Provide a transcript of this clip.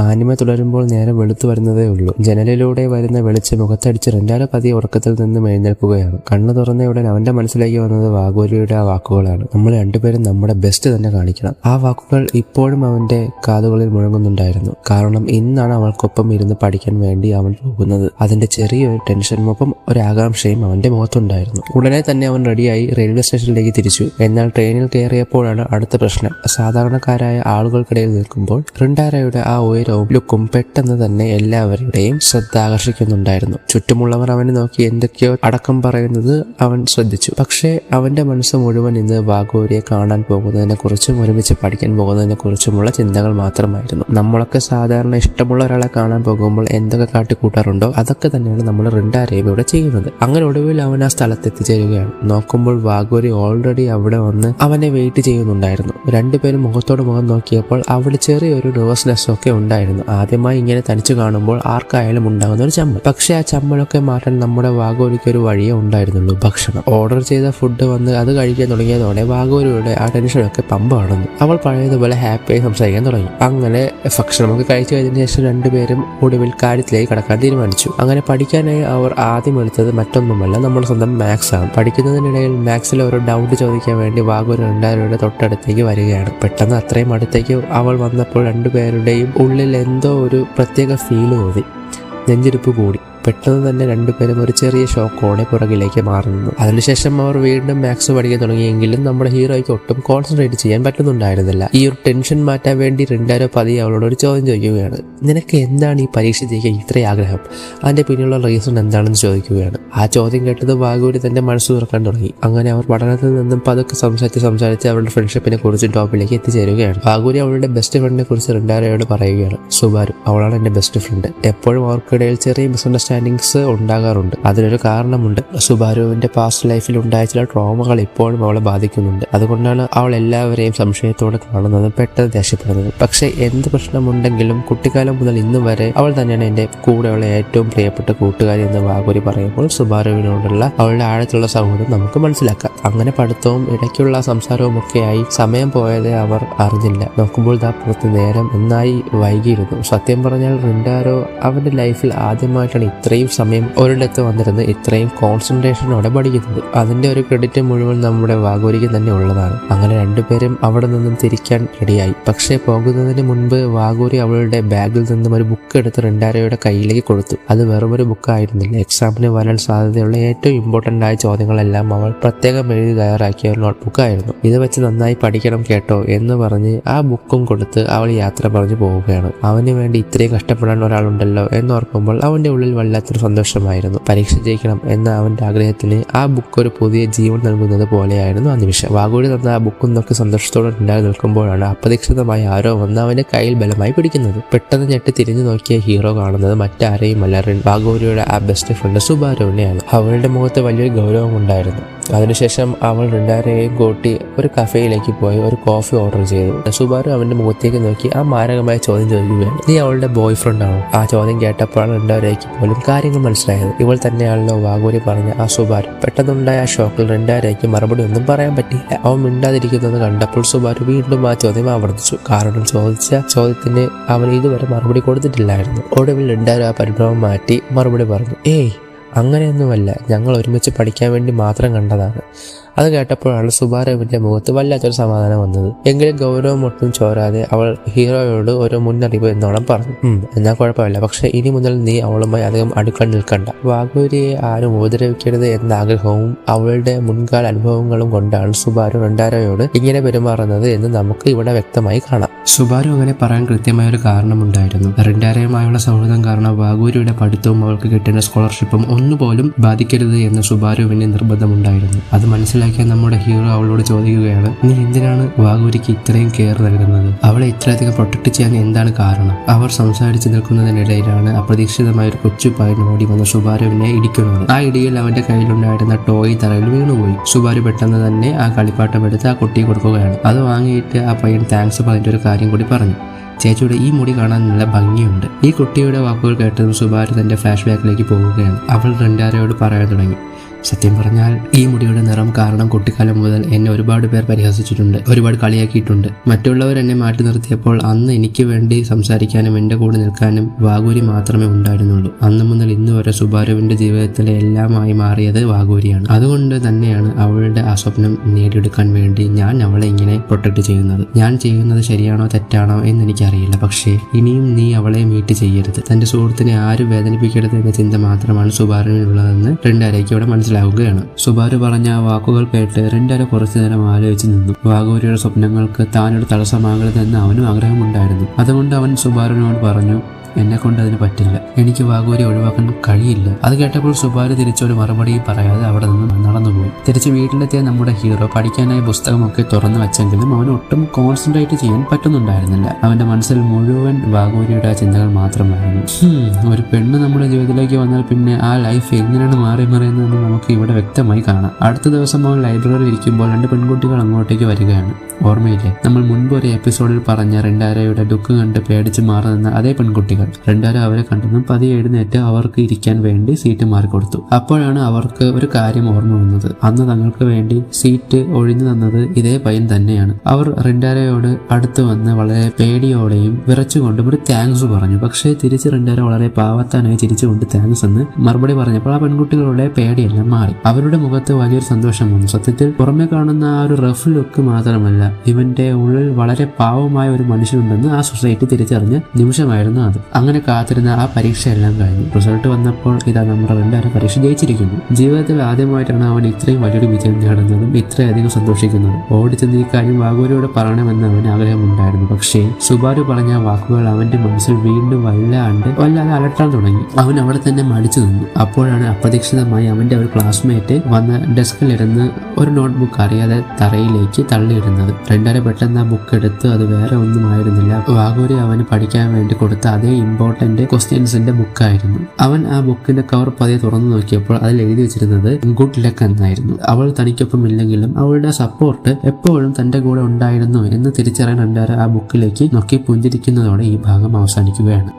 Anime തുടരുമ്പോൾ നേരം വെളുത്തു വരുന്നതേ ഉള്ളൂ. ജനലിലൂടെ വരുന്ന വെളിച്ചം മുഖത്തടിച്ച് റെൻഡാരോ പതിയെ ഉറക്കത്തിൽ നിന്നും എഴുന്നേൽക്കുകയാണ്. കണ്ണു തുറന്ന ഉടൻ അവന്റെ മനസ്സിലേക്ക് വന്നത് വാഗോരിയുടെ ആ വാക്കുകളാണ്. നമ്മൾ രണ്ടുപേരും നമ്മുടെ ബെസ്റ്റ് തന്നെ കാണിക്കണം. ആ വാക്കുകൾ ഇപ്പോഴും അവന്റെ കാതുകളിൽ മുഴങ്ങുന്നുണ്ടായിരുന്നു. കാരണം ഇന്നാണ് അവൾക്കൊപ്പം ഇരുന്ന് പഠിക്കാൻ വേണ്ടി അവൻ പോകുന്നത്. അതിന്റെ ചെറിയൊരു ടെൻഷനും ഒപ്പം ഒരു ആകാംക്ഷയും അവന്റെ മുഖത്തുണ്ടായിരുന്നു. ഉടനെ തന്നെ അവൻ റെഡിയായി റെയിൽവേ സ്റ്റേഷനിലേക്ക് തിരിച്ചു. എന്നാൽ ട്രെയിനിൽ കയറിയപ്പോഴാണ് അടുത്ത പ്രശ്നം. സാധാരണക്കാരായ ആളുകൾക്കിടയിൽ നിൽക്കുമ്പോൾ റിൻഡാരോയുടെ ആ ഉയരവും ലുക്കും പെട്ടെന്ന് തന്നെ എല്ലാവരുടെയും ശ്രദ്ധ ആകർഷിക്കുന്നുണ്ടായിരുന്നു. ചുറ്റുമുള്ളവർ അവനെ നോക്കി എന്തൊക്കെയോ അടക്കം പറയുന്നത് അവൻ ശ്രദ്ധിച്ചു. പക്ഷേ അവന്റെ മനസ്സ് മുഴുവൻ ഇന്ന് വാഗോരിയെ കാണാൻ പോകുന്നതിനെ കുറിച്ചും ഒരുമിച്ച് പഠിക്കാൻ പോകുന്നതിനെ കുറിച്ചുമുള്ള ചിന്തകൾ മാത്രമായിരുന്നു. നമ്മളൊക്കെ സാധാരണ ഇഷ്ടമുള്ള ഒരാളെ കാണാൻ പോകുമ്പോൾ എന്തൊക്കെ കാട്ടിക്കൂട്ടാറുണ്ടോ അതൊക്കെ തന്നെയാണ് നമ്മൾ റിൻഡാരോയും ഇവിടെ ചെയ്യുന്നത്. അങ്ങനെ ഒടുവിൽ അവൻ ആ സ്ഥലത്ത് എത്തിച്ചേരുകയാണ്. നോക്കുമ്പോൾ വാഗോരി ഓൾറെഡി അവിടെ വന്ന് അവനെ വെയിറ്റ് ചെയ്യുന്നുണ്ടായിരുന്നു. രണ്ടുപേരും മുഖത്തോട് മുഖം നോക്കിയപ്പോൾ അവിടെ ചെറിയൊരു നെർവസ്നെസ് ഒക്കെ ഉണ്ടായിരുന്നു. ആദ്യമായി ഇങ്ങനെ തനിച്ചു കാണുമ്പോൾ ആർക്കായാലും ഉണ്ടാകുന്ന ഒരു ചമ്മൽ. പക്ഷെ ആ ചമ്മലൊക്കെ മാറ്റാൻ നമ്മുടെ വാഗോരിക്ക് ഒരു വഴിയേ ഉണ്ടായിരുന്നുള്ളൂ, ഭക്ഷണം. ഓർഡർ ചെയ്ത ഫുഡ് വന്ന് അത് കഴിക്കാൻ തുടങ്ങിയതോടെ വാഗോരിയുടെ ആ ടെൻഷനൊക്കെ പമ്പ കടന്നു. അവൾ പഴയതുപോലെ ഹാപ്പിയായി സംസാരിക്കാൻ തുടങ്ങി. അങ്ങനെ ഭക്ഷണമൊക്കെ കഴിച്ചു കഴിഞ്ഞതിന് ശേഷം രണ്ടുപേരും ഒടുവിൽ കാര്യത്തിലേക്ക് കടക്കാൻ തീരുമാനിച്ചു. അങ്ങനെ പഠിക്കാനായി അവർ ആദ്യം എടുത്തത് മറ്റൊന്നുമല്ല, നമ്മുടെ സ്വന്തം മാത്സ് ആണ്. പഠിക്കുന്നതിനിടയിൽ മാത്സിൽ ഒരു ഡൗട്ട് ചോദിക്കാൻ വേണ്ടി വാഗോരി രണ്ടാരുടെ തൊട്ടടുത്തേക്ക് വരികയാണ്. പെട്ടെന്ന് അത്രയും അടുത്തേക്ക് അവൾ വന്നപ്പോൾ രണ്ടുപേരുടെയും ഉള്ളിൽ എന്തോ ഒരു പ്രത്യേക ഫീല് തോന്നി. നെഞ്ചിരിപ്പ് കൂടി. പെട്ടെന്ന് തന്നെ രണ്ടുപേരും ഒരു ചെറിയ ഷോക്കോടെ പുറകിലേക്ക് മാറുന്നു. അതിനുശേഷം അവർ വീണ്ടും മാത്സ് പഠിക്കാൻ തുടങ്ങിയെങ്കിലും നമ്മുടെ ഹീറോയ്ക്ക് ഒട്ടും കോൺസെൻട്രേറ്റ് ചെയ്യാൻ പറ്റുന്നുണ്ടായിരുന്നില്ല. ഈ ഒരു ടെൻഷൻ മാറ്റാൻ വേണ്ടി റിൻഡാരോ പതിയെ അവളോട് ഒരു ചോദ്യം ചോദിക്കുകയാണ്. നിനക്ക് എന്താണ് ഈ പരീക്ഷ ജയിക്കാൻ ഇത്രയും ആഗ്രഹം? അതിന്റെ പിന്നിലുള്ള റീസൺ എന്താണെന്ന് ചോദിക്കുകയാണ്. ആ ചോദ്യം കേട്ടത് വാഗോരി തന്റെ മനസ്സ് തുറക്കാൻ തുടങ്ങി. അങ്ങനെ അവർ പഠനത്തിൽ നിന്നും പതുക്കെ സംസാരിച്ച് അവരുടെ ഫ്രണ്ട്ഷിപ്പിനെ കുറിച്ച് ടോപ്പിലേക്ക് എത്തിച്ചേരുകയാണ്. വാഗോരി അവളുടെ ബെസ്റ്റ് ഫ്രണ്ടിനെ കുറിച്ച് റിൻഡാരോയോട് പറയുകയാണ്. സുബാരു, അവളാണ് എന്റെ ബെസ്റ്റ് ഫ്രണ്ട്. എപ്പോഴും അവർക്കിടയിൽ ചെറിയ മിസ്അണ്ടർസ്റ്റാൻഡിംഗ്സ് ഉണ്ടാകാറുണ്ട്. അതിനൊരു കാരണമുണ്ട്. സുബാരുവിന്റെ പാസ്റ്റ് ലൈഫിൽ ഉണ്ടായ ചില ട്രോമകൾ ഇപ്പോഴും അവളെ ബാധിക്കുന്നുണ്ട്. അതുകൊണ്ടാണ് അവൾ എല്ലാവരെയും സംശയത്തോടെ കാണുന്നതും പെട്ടെന്ന് ദേഷ്യപ്പെടുന്നത്. പക്ഷെ എന്ത് പ്രശ്നമുണ്ടെങ്കിലും കുട്ടിക്കാലം മുതൽ ഇന്ന് വരെ അവൾ തന്നെയാണ് എന്റെ കൂടെയുള്ള ഏറ്റവും പ്രിയപ്പെട്ട കൂട്ടുകാരി എന്ന് വാഗോരി പറയുമ്പോൾ സുബാരുവിനോടുള്ള അവളുടെ ആഴത്തുള്ള സൗഹൃദം നമുക്ക് മനസ്സിലാക്കാം. അങ്ങനെ പഠിത്തവും ഇടയ്ക്കുള്ള സംസാരവും ഒക്കെയായി സമയം പോയതേ അവർ അറിഞ്ഞില്ല. നോക്കുമ്പോൾ പുറത്ത് നേരം നന്നായി വൈകിയിരുന്നു. സത്യം പറഞ്ഞാൽ റിൻഡാരോ അവന്റെ ലൈഫിൽ ആദ്യമായിട്ടാണ് ഇത്രയും സമയം ഒരിടത്ത് വന്നിരുന്ന് ഇത്രയും കോൺസെൻട്രേഷനോടെ പഠിക്കുന്നത്. അതിന്റെ ഒരു ക്രെഡിറ്റ് മുഴുവൻ നമ്മുടെ വാഗോരിക്ക് തന്നെ ഉള്ളതാണ്. അങ്ങനെ രണ്ടുപേരും അവിടെ നിന്നും തിരിക്കാൻ റെഡിയായി. പക്ഷേ പോകുന്നതിന് മുൻപ് വാഗോരി അവളുടെ ബാഗിൽ നിന്നും ഒരു ബുക്ക് എടുത്ത് റിൻഡാരോയുടെ കയ്യിലേക്ക് കൊടുത്തു. അത് വെറുമൊരു ബുക്കായിരുന്നില്ല. എക്സാമിന് വരാൻ സാധ്യതയുള്ള ഏറ്റവും ഇമ്പോർട്ടന്റ് ആയ ചോദ്യങ്ങളെല്ലാം അവൾ പ്രത്യേകം എഴുതി തയ്യാറാക്കിയ ഒരു നോട്ട്ബുക്കായിരുന്നു. ഇത് വെച്ച് നന്നായി പഠിക്കണം കേട്ടോ എന്ന് പറഞ്ഞ് ആ ബുക്കും കൊടുത്ത് അവൾ യാത്ര പറഞ്ഞു പോവുകയാണ്. അവന് വേണ്ടി ഇത്രയും കഷ്ടപ്പെടാൻ ഒരാളുണ്ടല്ലോ എന്നോർക്കുമ്പോൾ അവന്റെ ഉള്ളിൽ വല്ലാത്തൊരു സന്തോഷമായിരുന്നു. പരീക്ഷ ജയിക്കണം എന്ന അവന്റെ ആഗ്രഹത്തിന് ആ ബുക്ക് ഒരു പുതിയ ജീവൻ നൽകുന്നത് പോലെയായിരുന്നു ആ നിമിഷം. വാഗോരി തന്ന ആ ബുക്കും നോക്കി സന്തോഷത്തോടെ ഉണ്ടായി നിൽക്കുമ്പോഴാണ് അപ്രതീക്ഷിതമായി ആരോ വന്ന് അവന്റെ കയ്യിൽ ബലമായി പിടിക്കുന്നത്. പെട്ടെന്ന് ഞെട്ടി തിരിഞ്ഞു നോക്കിയ ഹീറോ കാണുന്നത് മറ്റാരെയുമല്ല, വാഗോരിയുടെ ആ ബെസ്റ്റ് ഫ്രണ്ട് സുബാരുവിനെയാണ്. അവളുടെ മുഖത്ത് വലിയൊരു ഗൗരവമുണ്ടായിരുന്നു. അതിനുശേഷം അവൾ റിൻഡാരോയെയും കൂട്ടി ഒരു കഫേയിലേക്ക് പോയി ഒരു കോഫി ഓർഡർ ചെയ്തു. സുബാരു അവന്റെ മുഖത്തേക്ക് നോക്കി ആ മാരകമായ ചോദ്യം ചോദിക്കുകയാണ്. നീ അവളുടെ ബോയ് ഫ്രണ്ട് ആണോ? ആ ചോദ്യം കേട്ടപ്പോഴാണ് റിൻഡാരോയ്ക്ക് പോലും കാര്യങ്ങൾ മനസ്സിലായത്. ഇവൾ തന്നെയാണല്ലോ വാഗോരി പറഞ്ഞ ആ സുബാരു. പെട്ടെന്നുണ്ടായ ആ ഷോക്കിൽ റിൻഡാരോയ്ക്ക് മറുപടി ഒന്നും പറയാൻ പറ്റിയില്ല. അവൻ മിണ്ടാതിരിക്കുന്നത് കണ്ടപ്പോൾ സുബാരു വീണ്ടും ആ ചോദ്യം ആവർത്തിച്ചു. കാരണം ചോദിച്ച ചോദ്യത്തിന് അവൻ ഇതുവരെ മറുപടി കൊടുത്തിട്ടില്ലായിരുന്നു. ഒടുവിൽ റിൻഡാരോ ആ പരിഭ്രമം മാറ്റി മറുപടി പറഞ്ഞു. ഏയ്, അങ്ങനെയൊന്നുമല്ല, ഞങ്ങൾ ഒരുമിച്ച് പഠിക്കാൻ വേണ്ടി മാത്രം കണ്ടതാണ്. അത് കേട്ടപ്പോഴാണ് സുബാരുവിന്റെ മുഖത്ത് വല്ലാത്തൊരു സമാധാനം വന്നത്. എങ്കിലും ഗൗരവം ഒട്ടും ചോരാതെ അവൾ ഹീറോയോട് ഒരു മുന്നറിയിപ്പ് എന്നോണം പറഞ്ഞു. എന്നാൽ കുഴപ്പമില്ല, പക്ഷെ ഇനി മുതൽ നീ അവളുമായി അധികം അടുക്കാൻ നിൽക്കണ്ട. വാഗോരിയെ ആരും ഉപദ്രവിക്കരുത് എന്ന ആഗ്രഹവും അവളുടെ മുൻകാല അനുഭവങ്ങളും കൊണ്ടാണ് സുബാരു റിൻഡാരോയോട് ഇങ്ങനെ പെരുമാറുന്നത് എന്ന് നമുക്ക് ഇവിടെ വ്യക്തമായി കാണാം. സുബാരു അങ്ങനെ പറയാൻ കൃത്യമായ ഒരു കാരണമുണ്ടായിരുന്നു. റിൻഡാരോയുമായുള്ള സൗഹൃദം കാരണം വാഗോരിയുടെ പഠിത്തവും അവൾക്ക് കിട്ടുന്ന സ്കോളർഷിപ്പും ഒന്നുപോലും ബാധിക്കരുത് എന്ന് സുബാരുവിന് നിർബന്ധമുണ്ടായിരുന്നു. അത് മനസ്സിലാക്കിയ നമ്മുടെ ഹീറോ അവളോട് ചോദിക്കുകയാണ്, നീ എന്തിനാണ് വാഗോരിക്ക് ഇത്രയും കെയർ നൽകുന്നത്? അവളെ ഇത്രയധികം പ്രൊട്ടക്ട് ചെയ്യാൻ എന്താണ് കാരണം? അവർ സംസാരിച്ചു നിൽക്കുന്നതിനിടയിലാണ് അപ്രതീക്ഷിതമായ ഒരു കൊച്ചു പയ്യൻ ഓടി വന്ന് സുബാരുവിനെ ഇടിക്കുന്നത്. ആ ഇടിയിൽ അവന്റെ കയ്യിലുണ്ടായിരുന്ന ടോയ് തറയിൽ വീണുപോയി. സുബാരു പെട്ടെന്ന് തന്നെ ആ കളിപ്പാട്ടം എടുത്ത് ആ കുട്ടിയെ കൊടുക്കുകയാണ്. അത് വാങ്ങിയിട്ട് ആ പയ്യൻ താങ്ക്സ് പറഞ്ഞിട്ട് ഒരു കാര്യം കൂടി പറഞ്ഞു. ചേച്ചിയുടെ ഈ മുടി കാണാൻ നല്ല ഭംഗിയുണ്ട്. ഈ കുട്ടിയുടെ വാക്കുകൾ കേട്ടതും സുബാരു തന്റെ ഫ്ലാഷ് ബാക്കിലേക്ക് പോവുകയാണ്. അവൾ റിൻഡാരോയോട് പറയാൻ തുടങ്ങി, സത്യം പറഞ്ഞാൽ ഈ മുടിയുടെ നിറം കാരണം കുട്ടിക്കാലം മുതൽ എന്നെ ഒരുപാട് പേർ പരിഹസിച്ചിട്ടുണ്ട്, ഒരുപാട് കളിയാക്കിയിട്ടുണ്ട്. മറ്റുള്ളവർ എന്നെ മാറ്റി നിർത്തിയപ്പോൾ അന്ന് എനിക്ക് വേണ്ടി സംസാരിക്കാനും എന്റെ കൂടെ നിൽക്കാനും വാഗൂരി മാത്രമേ ഉണ്ടായിരുന്നുള്ളൂ. അന്ന് മുതൽ ഇന്ന് വരെ സുബാരുവിന്റെ ജീവിതത്തിലെ എല്ലാമായി മാറിയത് വാഗൂരിയാണ്. അതുകൊണ്ട് തന്നെയാണ് അവളുടെ ആ സ്വപ്നം നേടിയെടുക്കാൻ വേണ്ടി ഞാൻ അവളെ ഇങ്ങനെ പ്രൊട്ടക്ട് ചെയ്യുന്നത്. ഞാൻ ചെയ്യുന്നത് ശരിയാണോ തെറ്റാണോ എന്ന് എനിക്കറിയില്ല, പക്ഷേ ഇനിയും നീ അവളെ മീറ്റ് ചെയ്യരുത്, തന്റെ സുഹൃത്തിനെ ആരും വേദനിപ്പിക്കരുത് എന്ന ചിന്ത മാത്രമാണ് സുബാരുവിനുള്ളതെന്ന് റിൻഡാരയ്ക്ക് ഇവിടെ മനസ്സിലാവുകയാണ്. സുബാരു പറഞ്ഞ ആ വാക്കുകൾ കേട്ട് റിൻഡാര കുറച്ചു നേരം ആലോചിച്ച് നിന്നു. വാഗൂരിയുടെ സ്വപ്നങ്ങൾക്ക് താനൊരു തടസ്സമാകരുതെന്ന് അവനും ആഗ്രഹമുണ്ടായിരുന്നു. അതുകൊണ്ട് അവൻ സുബാരുവിനോട് പറഞ്ഞു, എന്നെ കൊണ്ട് അതിന് പറ്റില്ല, എനിക്ക് വാഗൂരി ഒഴിവാക്കാൻ കഴിയില്ല. അത് കേട്ടപ്പോൾ സുബാരു തിരിച്ചൊരു മറുപടി പറയാതെ അവിടെ നിന്ന് നടന്നുപോയി. തിരിച്ച് വീട്ടിലെത്തിയ നമ്മുടെ ഹീറോ പഠിക്കാനായി പുസ്തകമൊക്കെ തുറന്നു വെച്ചെങ്കിലും അവന് ഒട്ടും കോൺസെൻട്രേറ്റ് ചെയ്യാൻ പറ്റുന്നുണ്ടായിരുന്നില്ല. അവന്റെ മനസ്സിൽ മുഴുവൻ വാഗൂരിയുടെ ചിന്തകൾ മാത്രമായിരുന്നു. ഒരു പെണ്ണ് നമ്മുടെ ജീവിതത്തിലേക്ക് വന്നാൽ പിന്നെ ആ ലൈഫ് എങ്ങനെയാണ് മാറി മറിയുന്നതെന്ന് നമുക്ക് ഇവിടെ വ്യക്തമായി കാണാം. അടുത്ത ദിവസം അവൻ ലൈബ്രറിയിൽ ഇരിക്കുമ്പോൾ 2 പെൺകുട്ടികൾ അങ്ങോട്ടേക്ക് വരികയാണ്. ഓർമ്മയില്ലേ, നമ്മൾ മുൻപ് ഒരു എപ്പിസോഡിൽ പറഞ്ഞ റിൻഡാരയുടെ ലുക്ക് കണ്ട് പേടിച്ച് മാറി നിന്ന അതേ പെൺകുട്ടികൾ. റിൻഡാര അവരെ കണ്ടതും പതിയെ എഴുന്നേറ്റ് അവർക്ക് ഇരിക്കാൻ വേണ്ടി സീറ്റ് മാറിക്കൊടുത്തു. അപ്പോഴാണ് അവർക്ക് ഒരു കാര്യം ഓർമ്മ വന്നത്. അന്ന് തങ്ങൾക്ക് വേണ്ടി സീറ്റ് ഒഴിഞ്ഞു തന്നത് ഇതേ പയ്യൻ തന്നെയാണ്. അവർ റിൻഡാരയോട് അടുത്ത് വന്ന് വളരെ പേടിയോടെയും വിറച്ചുകൊണ്ടും ഒരു താങ്ക്സ് പറഞ്ഞു. പക്ഷേ തിരിച്ച് റിൻഡാര വളരെ പാവത്താനായി ചിരിച്ചുകൊണ്ട് താങ്ക്സ് എന്ന് മറുപടി പറഞ്ഞപ്പോൾ ആ പെൺകുട്ടികളുടെ പേടിയെല്ലാം മാറി. അവരുടെ മുഖത്ത് വലിയൊരു സന്തോഷം വന്നു. സത്യത്തിൽ പുറമെ കാണുന്ന ആ ഒരു റഫ് ലുക്ക് മാത്രമല്ല, ഇവന്റെ ഉള്ളിൽ വളരെ പാവമായ ഒരു മനുഷ്യനുണ്ടെന്ന് ആ സൊസൈറ്റി തിരിച്ചറിഞ്ഞ നിമിഷമായിരുന്നു അത്. അങ്ങനെ കാത്തിരുന്ന ആ പരീക്ഷയെല്ലാം കഴിഞ്ഞു. റിസൾട്ട് വന്നപ്പോൾ ഇതാ നമ്മുടെ റിൻഡാര പരീക്ഷ ജയിച്ചിരിക്കുന്നു. ജീവിതത്തിൽ ആദ്യമായിട്ടാണ് അവൻ ഇത്രയും വലിയൊരു വിജയം നേടുന്നതും ഇത്രയധികം സന്തോഷിക്കുന്നതും. ഓടിച്ചെന്ന് ഈ കാര്യം വാഗൂരിയോട് പറയണമെന്ന് അവന് ആഗ്രഹമുണ്ടായിരുന്നു. പക്ഷേ സുബാരു പറഞ്ഞ വാക്കുകൾ അവന്റെ മനസ്സിൽ വീണ്ടും വല്ലാതെ അലട്ടാൻ തുടങ്ങി. അവൻ അവിടെ തന്നെ മടിച്ചു നിന്നു. അപ്പോഴാണ് അപ്രതീക്ഷിതമായി അവന്റെ ഒരു ക്ലാസ്മേറ്റ് വന്ന് ഡെസ്കിലിരുന്ന് ഒരു നോട്ട്ബുക്ക് അറിയാതെ തറയിലേക്ക് തള്ളിയിടുന്നത്. റിൻഡാര പെട്ടെന്ന് ആ ബുക്ക് എടുത്ത് അത് വേറെ ഒന്നും ആയിരുന്നില്ല, വാഗൂരി അവന് പഠിക്കാൻ വേണ്ടി കൊടുത്ത അതേ ഇമ്പോർട്ടന്റ് ക്വസ്റ്റ്യൻസിന്റെ ബുക്കായിരുന്നു. അവൻ ആ ബുക്കിന്റെ കവർ പതിയെ തുറന്നു നോക്കിയപ്പോൾ അതിൽ എഴുതി വെച്ചിരുന്നത് ഗുഡ് ലക്ക് എന്നായിരുന്നു. അവൾ തനിക്കൊപ്പം ഇല്ലെങ്കിലും അവളുടെ സപ്പോർട്ട് എപ്പോഴും തന്റെ കൂടെ ഉണ്ടായിരുന്നു എന്ന് തിരിച്ചറിയാൻ റിൻഡാര ആ ബുക്കിലേക്ക് നോക്കി പുഞ്ചിരിക്കുന്നതോടെ ഈ ഭാഗം അവസാനിക്കുകയാണ്.